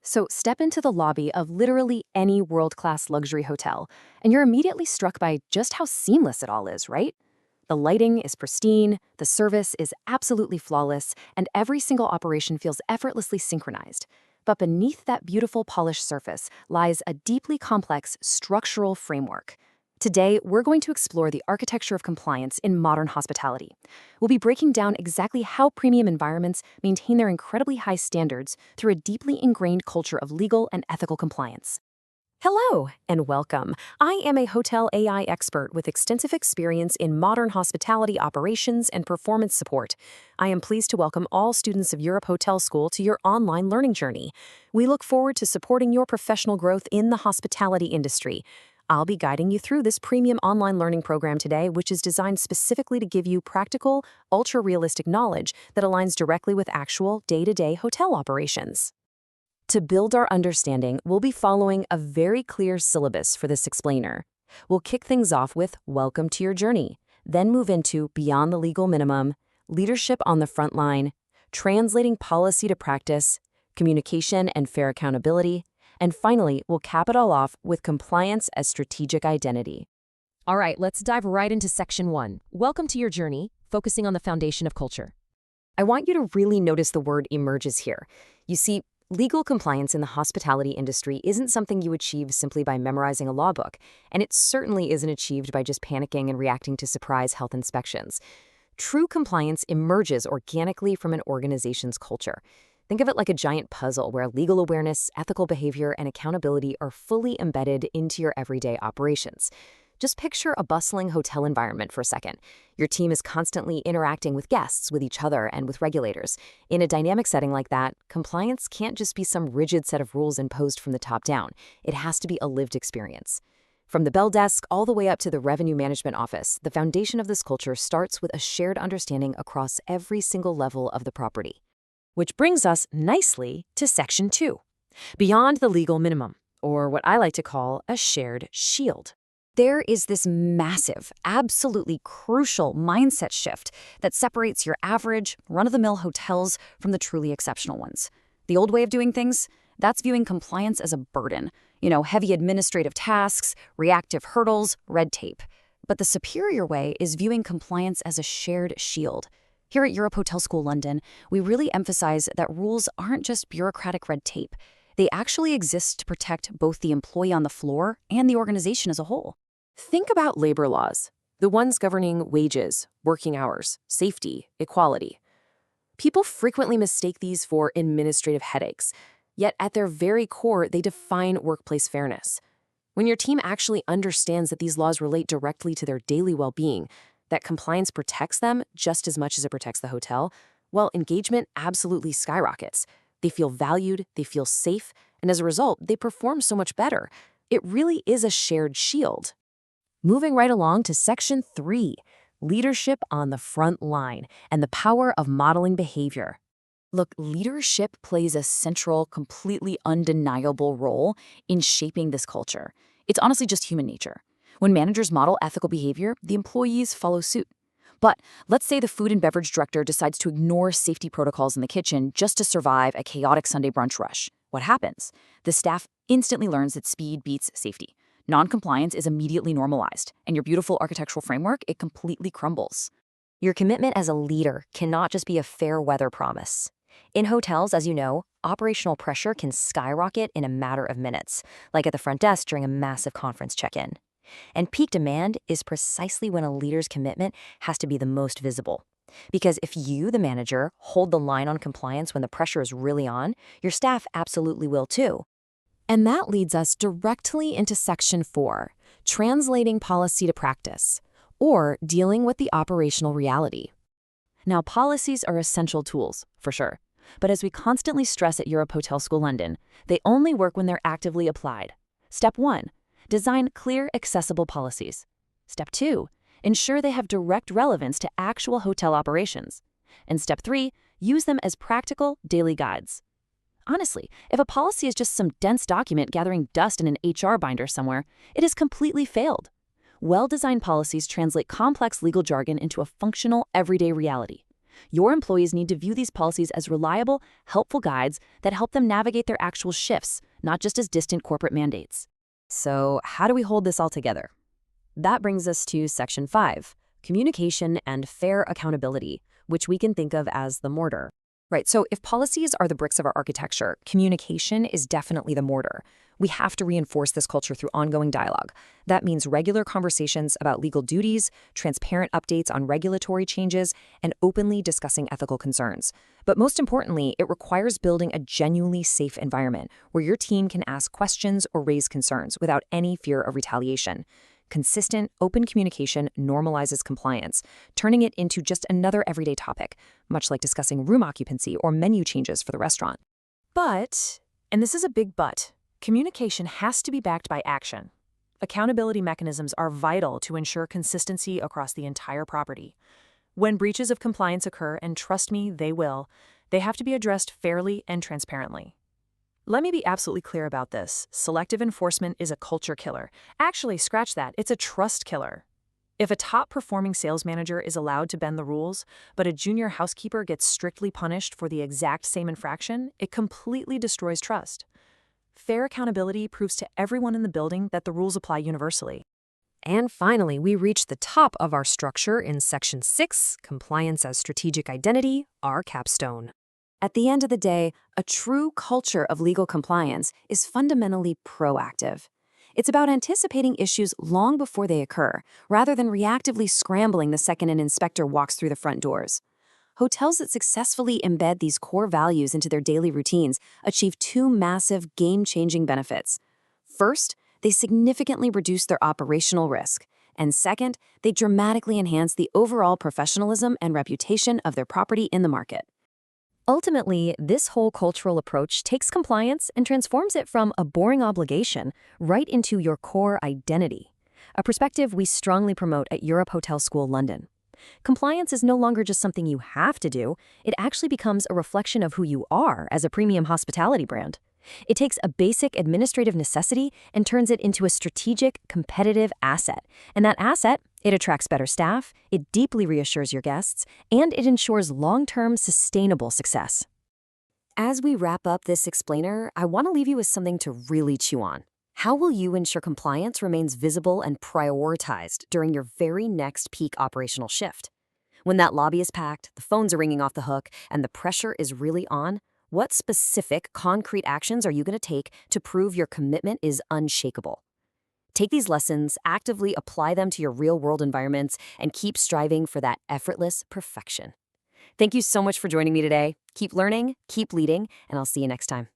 So step into the lobby of literally any world-class luxury hotel, and you're immediately struck by just how seamless it all is, right? The lighting is pristine, the service is absolutely flawless, and every single operation feels effortlessly synchronized. But beneath that beautiful polished surface lies a deeply complex structural framework. Today, we're going to explore the architecture of compliance in modern hospitality. We'll be breaking down exactly how premium environments maintain their incredibly high standards through a deeply ingrained culture of legal and ethical compliance. Hello, and welcome. I am a hotel AI expert with extensive experience in modern hospitality operations and performance support. I am pleased to welcome all students of Europe Hotel School to your online learning journey. We look forward to supporting your professional growth in the hospitality industry. I'll be guiding you through this premium online learning program today, which is designed specifically to give you practical, ultra-realistic knowledge that aligns directly with actual day-to-day hotel operations. To build our understanding, we'll be following a very clear syllabus for this explainer. We'll kick things off with Welcome to Your Journey, then move into Beyond the Legal Minimum, Leadership on the Front Line, Translating Policy to Practice, Communication and Fair Accountability, and finally, we'll cap it all off with Compliance as Strategic Identity. All right, let's dive right into Section 1. Welcome to Your Journey, focusing on the foundation of culture. I want you to really notice the word emerges here. You see, legal compliance in the hospitality industry isn't something you achieve simply by memorizing a law book, and it certainly isn't achieved by just panicking and reacting to surprise health inspections. True compliance emerges organically from an organization's culture. Think of it like a giant puzzle where legal awareness, ethical behavior, and accountability are fully embedded into your everyday operations. Just picture a bustling hotel environment for a second. Your team is constantly interacting with guests, with each other, and with regulators. In a dynamic setting like that, compliance can't just be some rigid set of rules imposed from the top down. It has to be a lived experience. From the bell desk all the way up to the revenue management office, the foundation of this culture starts with a shared understanding across every single level of the property. Which brings us nicely to Section 2, Beyond the Legal Minimum, or what I like to call a shared shield. There is this massive, absolutely crucial mindset shift that separates your average, run-of-the-mill hotels from the truly exceptional ones. The old way of doing things? That's viewing compliance as a burden. Heavy administrative tasks, reactive hurdles, red tape. But the superior way is viewing compliance as a shared shield. Here at Europe Hotel School London, we really emphasize that rules aren't just bureaucratic red tape. They actually exist to protect both the employee on the floor and the organization as a whole. Think about labor laws, the ones governing wages, working hours, safety, equality. People frequently mistake these for administrative headaches, yet at their very core, they define workplace fairness. When your team actually understands that these laws relate directly to their daily well-being, that compliance protects them just as much as it protects the hotel, well, engagement absolutely skyrockets. They feel valued, they feel safe, and as a result, they perform so much better. It really is a shared shield. Moving right along to Section 3, Leadership on the Front Line and the Power of Modeling Behavior. Look, leadership plays a central, completely undeniable role in shaping this culture. It's honestly just human nature. When managers model ethical behavior, the employees follow suit. But let's say the food and beverage director decides to ignore safety protocols in the kitchen just to survive a chaotic Sunday brunch rush. What happens? The staff instantly learns that speed beats safety. Non-compliance is immediately normalized, and your beautiful architectural framework, it completely crumbles. Your commitment as a leader cannot just be a fair weather promise. In hotels, as you know, operational pressure can skyrocket in a matter of minutes, like at the front desk during a massive conference check-in. And peak demand is precisely when a leader's commitment has to be the most visible. Because if you, the manager, hold the line on compliance when the pressure is really on, your staff absolutely will too. And that leads us directly into Section 4, Translating Policy to Practice, or dealing with the operational reality. Now, policies are essential tools, for sure. But as we constantly stress at Europe Hotel School London, they only work when they're actively applied. Step 1. Design clear, accessible policies. Step 2. Ensure they have direct relevance to actual hotel operations. And Step 3. Use them as practical, daily guides. Honestly, if a policy is just some dense document gathering dust in an HR binder somewhere, it has completely failed. Well-designed policies translate complex legal jargon into a functional, everyday reality. Your employees need to view these policies as reliable, helpful guides that help them navigate their actual shifts, not just as distant corporate mandates. So, how do we hold this all together? That brings us to Section 5, communication and fair accountability, which we can think of as the mortar. Right, so if policies are the bricks of our architecture, communication is definitely the mortar. We have to reinforce this culture through ongoing dialogue. That means regular conversations about legal duties, transparent updates on regulatory changes, and openly discussing ethical concerns. But most importantly, it requires building a genuinely safe environment where your team can ask questions or raise concerns without any fear of retaliation. Consistent, open communication normalizes compliance, turning it into just another everyday topic, much like discussing room occupancy or menu changes for the restaurant. But, and this is a big but, communication has to be backed by action. Accountability mechanisms are vital to ensure consistency across the entire property. When breaches of compliance occur, and trust me, they will, they have to be addressed fairly and transparently. Let me be absolutely clear about this. Selective enforcement is a culture killer. Actually, scratch that, it's a trust killer. If a top-performing sales manager is allowed to bend the rules, but a junior housekeeper gets strictly punished for the exact same infraction, it completely destroys trust. Fair accountability proves to everyone in the building that the rules apply universally. And finally, we reach the top of our structure in Section 6, Compliance as Strategic Identity, our capstone. At the end of the day, a true culture of legal compliance is fundamentally proactive. It's about anticipating issues long before they occur, rather than reactively scrambling the second an inspector walks through the front doors. Hotels that successfully embed these core values into their daily routines achieve two massive, game-changing benefits. First, they significantly reduce their operational risk. And second, they dramatically enhance the overall professionalism and reputation of their property in the market. Ultimately, this whole cultural approach takes compliance and transforms it from a boring obligation right into your core identity, a perspective we strongly promote at Europe Hotel School London. Compliance is no longer just something you have to do, it actually becomes a reflection of who you are as a premium hospitality brand. It takes a basic administrative necessity and turns it into a strategic, competitive asset. And that asset, it attracts better staff, it deeply reassures your guests, and it ensures long-term, sustainable success. As we wrap up this explainer, I want to leave you with something to really chew on. How will you ensure compliance remains visible and prioritized during your very next peak operational shift? When that lobby is packed, the phones are ringing off the hook, and the pressure is really on, what specific, concrete actions are you going to take to prove your commitment is unshakable? Take these lessons, actively apply them to your real-world environments, and keep striving for that effortless perfection. Thank you so much for joining me today. Keep learning, keep leading, and I'll see you next time.